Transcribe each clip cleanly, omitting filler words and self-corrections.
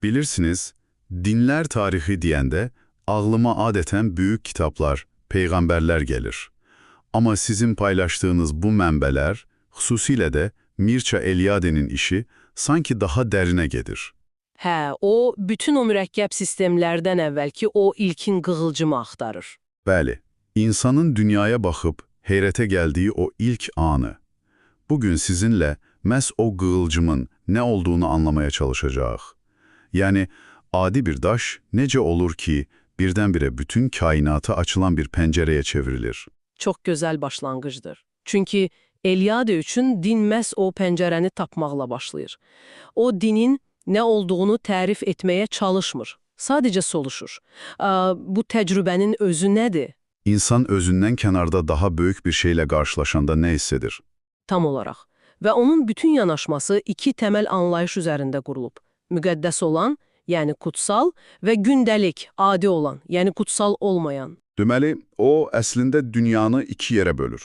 Bilirsiniz, dinler tarihi diyende ağlıma adeten büyük kitaplar, peygamberler gelir. Ama sizin paylaştığınız bu mənbələr, xüsusilə də Mircea Eliade'nin işi sanki daha derine gelir. Hə, o bütün o mürəkkəb sistemlərdən əvvəlki o ilkin qığılcımı axtarır. Bəli, insanın dünyaya bakıp heyrete geldiği o ilk anı. Bugün sizinle məhz o qığılcımın ne olduğunu anlamaya çalışacağıq. Yani adi bir daş nece olur ki birdenbire bütün kainata açılan bir pencereye çevrilir? Çox gözəl başlanğıcdır. Çünki Eliade üçün din məhz o pəncərəni tapmaqla başlayır. O dinin nə olduğunu tərif etməyə çalışmır. Sadəcə soluşur. Bu təcrübənin özü nədir? İnsan özünden kenarda daha büyük bir şeyle karşılaşanda ne hissedir? Tam olaraq. Və onun bütün yanaşması iki təməl anlayış üzərində qurulub. Müqəddəs olan, yəni kutsal və gündəlik, adi olan, yəni kutsal olmayan. Deməli, o əslində dünyanı iki yere bölür.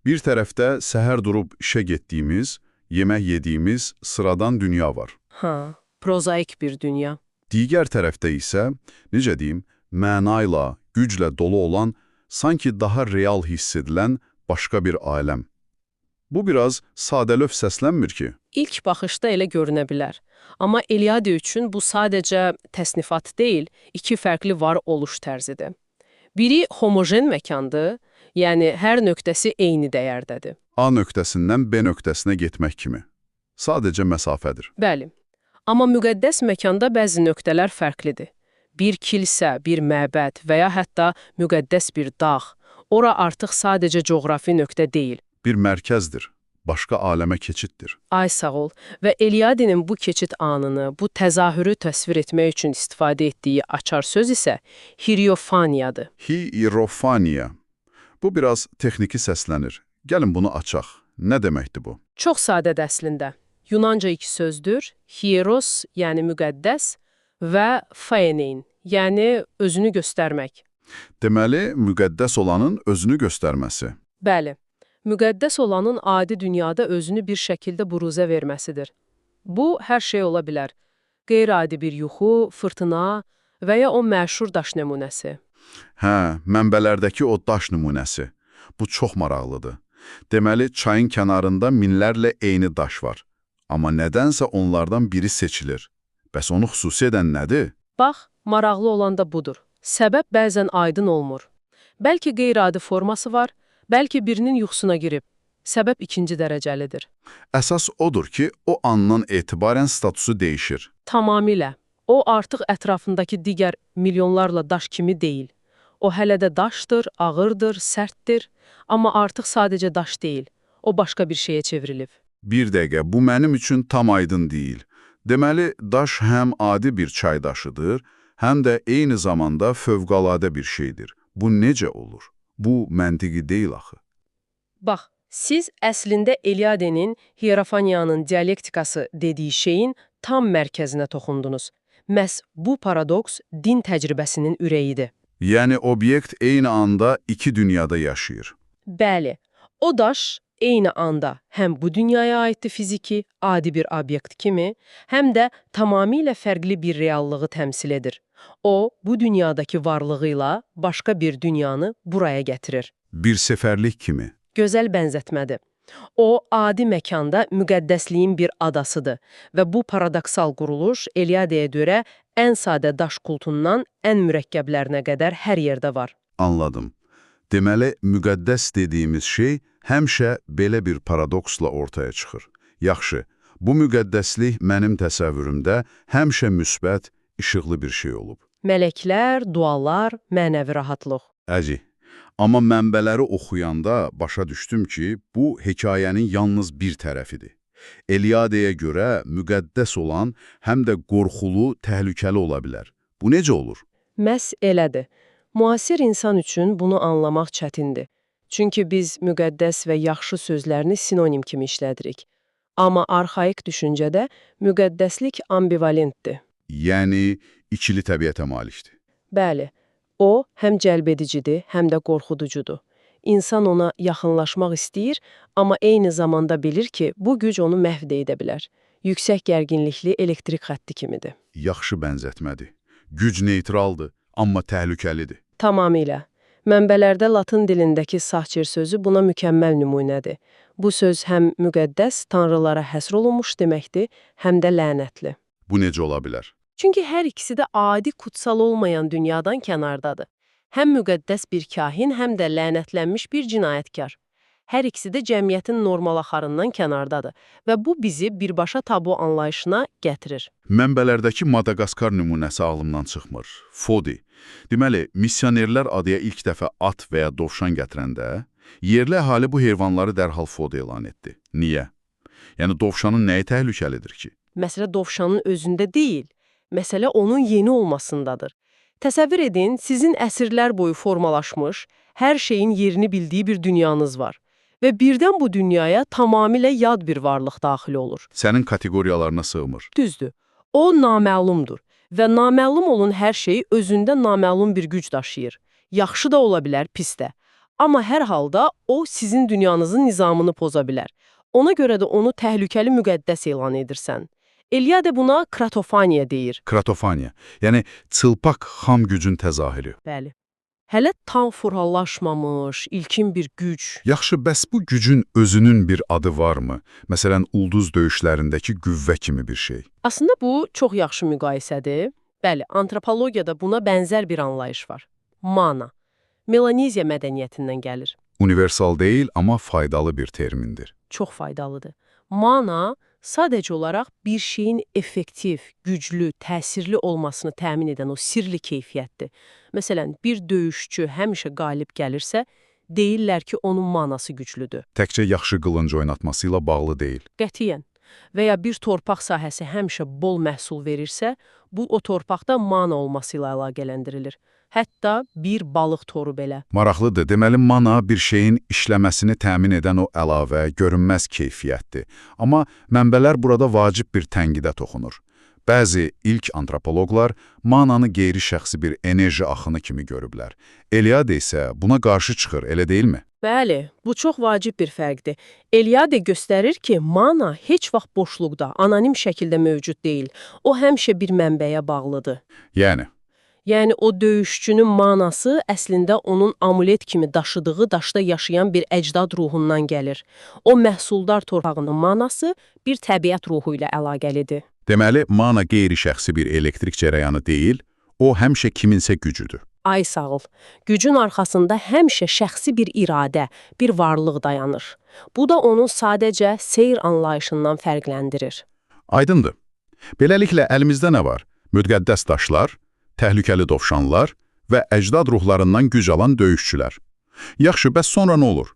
Bir tərəfdə səhər durub işe getdiyimiz, yemək yediğimiz sıradan dünya var. Prozaik bir dünya. Digər tərəfdə isə, necə deyim, mənayla, güclə dolu olan, sanki daha real hiss edilen başka bir aləm. Bu biraz sadəlöv səslənmir ki. İlk baxışda elə görünə bilər. Amma Eliade üçün bu sadəcə təsnifat deyil, iki fərqli var oluş tərzidir. Biri homojen məkandır, yəni hər nöqtəsi eyni dəyərdədir. A nöqtəsindən B nöqtəsinə getmək kimi. Sadəcə məsafədir. Bəli. Amma müqəddəs məkanda bəzi nöqtələr fərqlidir. Bir kilsə, bir məbəd və ya hətta müqəddəs bir dağ. Ora artıq sadəcə coğrafi nöqtə deyil. Bir mərkəzdir, başqa aləmə keçiddir. Ay sağ ol. Və Eliade'nin bu keçid anını, bu təzahürü təsvir etmək üçün istifadə etdiyi açar söz isə hierofaniyadır. Hierofaniya. Bu biraz texniki səslənir. Gəlin bunu açaq. Nə deməkdir bu? Çox sadədir əslində. Yunanca iki sözdür. Hieros, yəni müqəddəs və phaenein, yəni özünü göstərmək. Deməli, müqəddəs olanın özünü göstərməsi. Bəli. Müqəddəs olanın adi dünyada özünü bir şəkildə buruzə verməsidir. Bu, hər şey ola bilər. Qeyri-adi bir yuxu, fırtına və ya o məşhur daş nümunəsi. Mənbələrdəki o daş nümunəsi. Bu çox maraqlıdır. Deməli, çayın kənarında minlərlə eyni daş var. Amma nədənsə onlardan biri seçilir. Bəs onu xüsusi edən nədir? Bax, maraqlı olan da budur. Səbəb bəzən aydın olmur. Bəlkə qeyri-adi forması var, bəlkə birinin yuxusuna girib. Səbəb ikinci dərəcəlidir. Əsas odur ki, o andan etibarən statusu dəyişir. Tamamilə. O artıq ətrafındakı digər milyonlarla daş kimi deyil. O hələ də daşdır, ağırdır, sərtdir, amma artıq sadəcə daş deyil. O başqa bir şeyə çevrilib. Bir dəqiqə, bu mənim üçün tam aydın deyil. Deməli, daş həm adi bir çay daşıdır, həm də eyni zamanda fövqəladə bir şeydir. Bu necə olur? Bu məntiqi deyil axı. Bax, siz əslində Eliade'nin hierofaniyanın dialektikası dediyi şeyin tam mərkəzinə toxundunuz. Məhz bu paradoks din təcrübəsinin ürəyidir. Yəni, obyekt eyni anda iki dünyada yaşayır. Bəli, o daş eyni anda həm bu dünyaya aiddir fiziki, adi bir obyekt kimi, həm də tamamilə fərqli bir reallığı təmsil edir. O, bu dünyadakı varlığıyla başqa bir dünyanı buraya gətirir. Bir səfərlik kimi. Gözəl bənzətmədir. O, adi məkanda müqəddəsliyin bir adasıdır və bu paradoksal quruluş Eliade'yə görə ən sadə daş kultundan ən mürəkkəblərinə qədər hər yerdə var. Anladım. Deməli, müqəddəs dediyimiz şey həmişə belə bir paradoksla ortaya çıxır. Yaxşı, bu müqəddəslik mənim təsəvvürümdə həmişə müsbət, işıqlı bir şey olub. Mələklər, dualar, mənəvi rahatlıq. Əci, amma mənbələri oxuyanda başa düşdüm ki, bu hekayənin yalnız bir tərəfidir. Eliade'yə görə müqəddəs olan həm də qorxulu, təhlükəli ola bilər. Bu necə olur? Məhz elədir. Müasir insan üçün bunu anlamaq çətindir. Çünki biz müqəddəs və yaxşı sözlərini sinonim kimi işlədirik. Amma arxaik düşüncədə müqəddəslik ambivalentdir. Yəni, ikili təbiətə malikdir. Bəli, o həm cəlbedicidir, həm də qorxuducudur. İnsan ona yaxınlaşmaq istəyir, amma eyni zamanda bilir ki, bu güc onu məhv edə bilər. yüksək gərginlikli elektrik xətti kimidir. Yaxşı bənzətmədir. Güc neytraldır, amma təhlükəlidir. Tamamilə. Mənbələrdə latın dilindəki sahçir sözü buna mükəmməl nümunədir. Bu söz həm müqəddəs, tanrılara həsr olunmuş deməkdir, həm də lənətli. Bu necə ola bilər? Çünki hər ikisi də adi kutsal olmayan dünyadan kənardadır. Həm müqəddəs bir kahin, həm də lənətlənmiş bir cinayətkar. Hər ikisi də cəmiyyətin normal axarından kənardadır və bu bizi birbaşa tabu anlayışına gətirir. Mənbələrdəki Madagaskar nümunəsi ağlımdan çıxmır. Fodi. Deməli, missionerlər adaya ilk dəfə at və ya dovşan gətirəndə, yerli əhali bu heyvanları dərhal Fodi elan etdi. Niyə? Yəni, dovşanın nəyi təhlükəlidir ki? Məsələ dovşanın özündə deyil, məsələ onun yeni olmasındadır. Təsəvvür edin, sizin əsrlər boyu formalaşmış, hər şeyin yerini bildiyi bir dünyanız var. Və birdən bu dünyaya tamamilə yad bir varlıq daxil olur. Sənin kateqoriyalarına sığmır. Düzdür. O naməlumdur və naməlum olan hər şey özündə naməlum bir güc daşıyır. Yaxşı da ola bilər, pis də. Amma hər halda o sizin dünyanızın nizamını poza bilər. Ona görə də onu təhlükəli müqəddəs elan edirsən. Eliade buna kratofaniya deyir. Kratofaniya, yəni çılpaq xam gücün təzahürü. Bəli. Hələ tam forhallaşmamış, ilkin bir güc. Yaxşı, bəs bu gücün özünün bir adı varmı? Məsələn, ulduz döyüşlərindəki qüvvə kimi bir şey. Aslında bu çox yaxşı müqayisədir. Bəli, antropologiyada buna bənzər bir anlayış var. Mana. Melaneziya mədəniyyətindən gəlir. Universal deyil, amma faydalı bir termindir. Çox faydalıdır. Mana sadəcə olaraq bir şeyin effektiv, güclü, təsirli olmasını təmin edən o sirli keyfiyyətdir. Məsələn, bir döyüşçü həmişə qalib gəlirsə, deyirlər ki, onun manası güclüdür. Təkcə yaxşı qılınc oynatmasıyla bağlı deyil. Qətiyyən. Və ya bir torpaq sahəsi həmişə bol məhsul verirsə, bu o torpaqda mana olması ilə əlaqələndirilir. Hətta bir balıq toru belə. Maraqlıdır. Deməli, mana bir şeyin işləməsini təmin edən o əlavə, görünməz keyfiyyətdir. Amma mənbələr burada vacib bir tənqidə toxunur. Bəzi ilk antropoloqlar mananı qeyri-şəxsi bir enerji axını kimi görüblər. Eliade isə buna qarşı çıxır, elə deyilmi? Bəli, bu çox vacib bir fərqdir. Eliade göstərir ki, mana heç vaxt boşluqda, anonim şəkildə mövcud deyil. O həmişə bir mənbəyə bağlıdır. Yəni o döyüşçünün manası əslində onun amulet kimi daşıdığı daşda yaşayan bir əcdad ruhundan gəlir. O məhsuldar torpağının manası bir təbiət ruhu ilə əlaqəlidir. Deməli, mana qeyri-şəxsi bir elektrik cərəyanı deyil, o həmişə kiminsə gücüdür. Ay sağ ol. Gücün arxasında həmişə şəxsi bir iradə, bir varlıq dayanır. Bu da onu sadəcə seyr anlayışından fərqləndirir. Aydındır. Beləliklə, əlimizdə nə var? Müqəddəs daşlar, təhlükəli dovşanlar və əcdad ruhlarından güc alan döyüşçülər. Yaxşı, bəs sonra nə olur?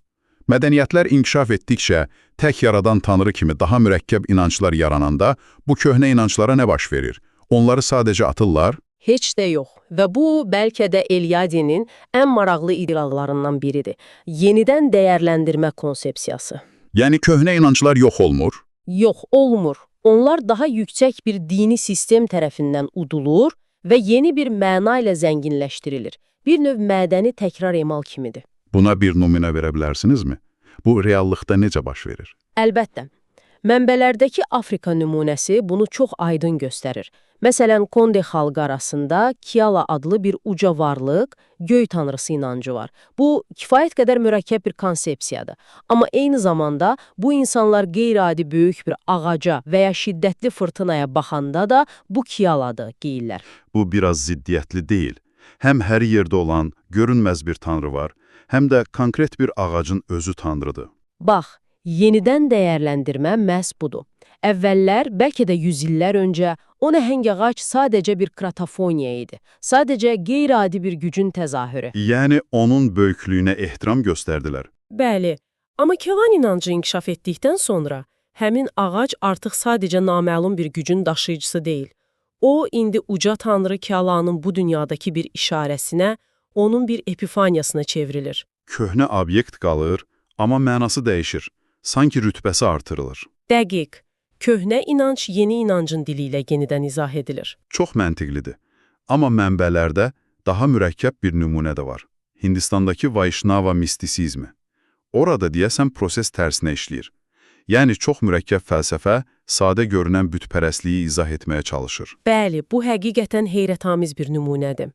Mədəniyyətlər inkişaf etdikcə, tək yaradan tanrı kimi daha mürəkkəb inanclar yarananda, bu köhnə inanclara nə baş verir? Onları sadəcə atırlar? Heç də yox. Və bu, bəlkə də Eliade'nin ən maraqlı ideallarından biridir. Yenidən dəyərləndirmə konsepsiyası. Yəni, köhnə inanclar yox olmur? Yox, olmur. Onlar daha yüksək bir dini sistem tərəfindən udulur və yeni bir məna ilə zənginləşdirilir. Bir növ mədəni təkrar emal kimidir. Buna bir nümunə verə bilərsinizmi? Bu, reallıqda necə baş verir? Əlbəttə. Mənbələrdəki Afrika nümunəsi bunu çox aydın göstərir. Məsələn, Konde xalqı arasında Kiala adlı bir uca varlıq, göy tanrısı inancı var. Bu, kifayət qədər mürəkkəb bir konsepsiyadır. Amma eyni zamanda bu insanlar qeyri-adi böyük bir ağaca və ya şiddətli fırtınaya baxanda da bu Kialadır, deyirlər. Bu, biraz ziddiyyətli deyil. Həm hər yerdə olan, görünməz bir tanrı var, həm də konkret bir ağacın özü tanrıdır. Bax, yenidən dəyərləndirmə məhz budur. Əvvəllər, bəlkə də 100 illər öncə, o nəhəng ağac sadəcə bir kratofoniya idi. Sadəcə qeyri-adi bir gücün təzahürü. Yəni, onun böyüklüyünə ehtiram göstərdilər. Bəli, amma Kelan inancı inkişaf etdikdən sonra, həmin ağac artıq sadəcə naməlum bir gücün daşıyıcısı deyil. O, indi uca tanrı Kelanın bu dünyadakı bir işarəsinə, onun bir epifaniyasına çevrilir. Köhnə obyekt qalır, amma mənası dəyişir. Sanki rütbəsi artırılır. Dəqiq. Köhnə inanc yeni inancın dili ilə yenidən izah edilir. Çox məntiqlidir. Amma mənbələrdə daha mürəkkəb bir nümunə də var. Hindistandakı Vaishnava mistisizmi. Orada deyəsən proses tərsinə işləyir. Yəni çox mürəkkəb fəlsəfə sadə görünən bütpərəstliyi izah etməyə çalışır. Bəli, bu həqiqətən heyrətamiz bir nümunədir.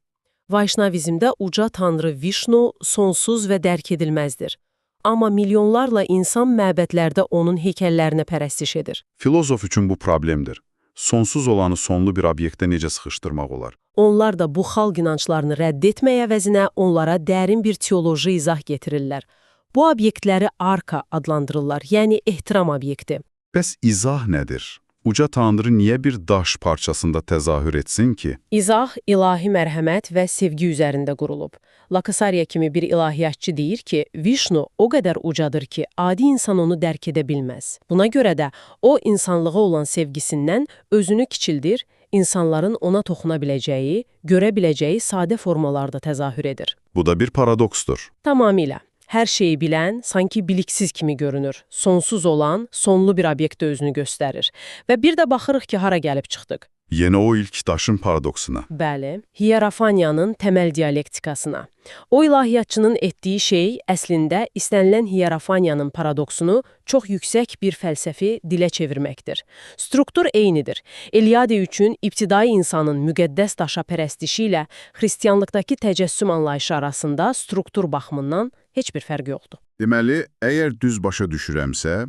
Vaşnavizmdə uca tanrı Vişnu sonsuz və dərk edilməzdir. Amma milyonlarla insan məbədlərdə onun heykəllərinə pərəstiş edir. Filozof üçün bu problemdir. Sonsuz olanı sonlu bir obyektə necə sıxışdırmaq olar? Onlar da bu xalq inanclarını rədd etməyə əvəzinə onlara dərin bir teoloji izah getirirlər. Bu obyektləri arka adlandırırlar, yəni ehtiram obyekti. Bəs izah nədir? Uca tanrı niyə bir daş parçasında təzahür etsin ki? İzah ilahi mərhəmət və sevgi üzərində qurulub. Lakasariya kimi bir ilahiyyatçı deyir ki, Vişnu o qədər ucadır ki, adi insan onu dərk edə bilməz. Buna görə də o insanlığa olan sevgisindən özünü kiçildir, insanların ona toxuna biləcəyi, görə biləcəyi sadə formalarda təzahür edir. Bu da bir paradoksdur. Tamamilə. Hər şeyi bilən, sanki biliksiz kimi görünür. Sonsuz olan, sonlu bir obyektdə özünü göstərir. Və bir də baxırıq ki, hara gəlib çıxdıq. Yenə o ilk daşın paradoksuna. Bəli, hierofaniyanın təməl dialektikasına. O ilahiyyatçının etdiyi şey əslində istənilən hierofaniyanın paradoksunu çox yüksək bir fəlsəfi dilə çevirməkdir. Struktur eynidir. İlyade üçün ibtidai insanın müqəddəs daşa pərəstişi ilə xristianlıqdakı təcəssüm anlayışı arasında struktur baxımından heç bir fərq yoxdur. Deməli, əgər düz başa düşürəmsə,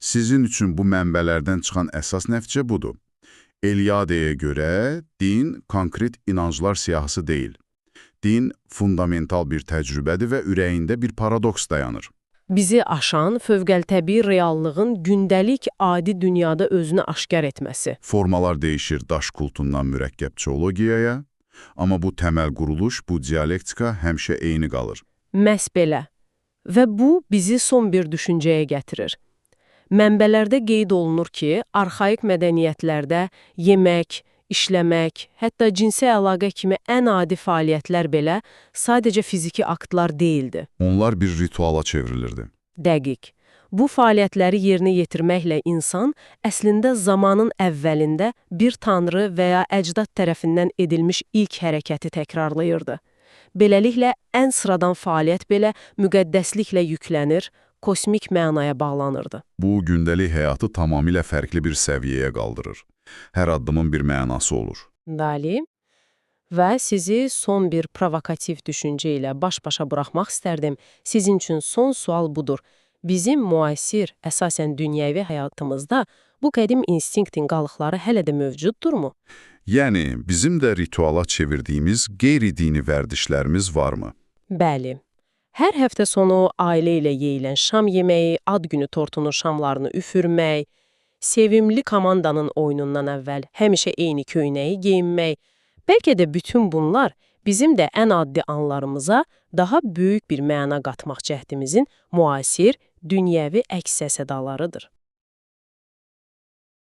sizin üçün bu mənbələrdən çıxan əsas nəticə budur. Eliadeyə görə din konkret inanclar siyahısı deyil. Din fundamental bir təcrübədir və ürəyində bir paradoks dayanır. Bizi aşan fövqəltəbii reallığın gündəlik adi dünyada özünü aşkar etməsi. Formalar dəyişir daş kultundan mürəkkəb teologiyaya, amma bu təməl quruluş, bu dialektika həmişə eyni qalır. Məhz belə. Və bu bizi son bir düşüncəyə gətirir. Mənbələrdə qeyd olunur ki, arxaik mədəniyyətlərdə yemək, işləmək, hətta cinsi əlaqə kimi ən adi fəaliyyətlər belə sadəcə fiziki aktlar değildi. Onlar bir rituala çevrilirdi. Dəqiq. Bu fəaliyyətləri yerinə yetirməklə insan əslində zamanın əvvəlində bir tanrı və ya əcdad tərəfindən edilmiş ilk hərəkəti təkrarlayırdı. Beləliklə, ən sıradan fəaliyyət belə müqəddəsliklə yüklənir, kosmik mənaya bağlanırdı. Bu, gündəlik həyatı tamamilə fərqli bir səviyyəyə qaldırır. Hər addımın bir mənası olur. Bəli. Və sizi son bir provokativ düşüncə ilə baş-başa buraxmaq istərdim. Sizin üçün son sual budur. Bizim müasir, əsasən dünyəvi həyatımızda bu qədim instinktin qalıqları hələ də mövcuddurmu? Yəni, bizim də rituala çevirdiyimiz qeyri-dini vərdişlərimiz varmı? Bəli. Hər həftə sonu ailə ilə yeyilən şam yeməyi, ad günü tortunun şamlarını üfürmək, sevimli komandanın oyunundan əvvəl həmişə eyni köynəyi geyinmək, bəlkə də bütün bunlar bizim də ən addi anlarımıza daha böyük bir məna qatmaq cəhdimizin müasir, dünyəvi əks-sədalarıdır.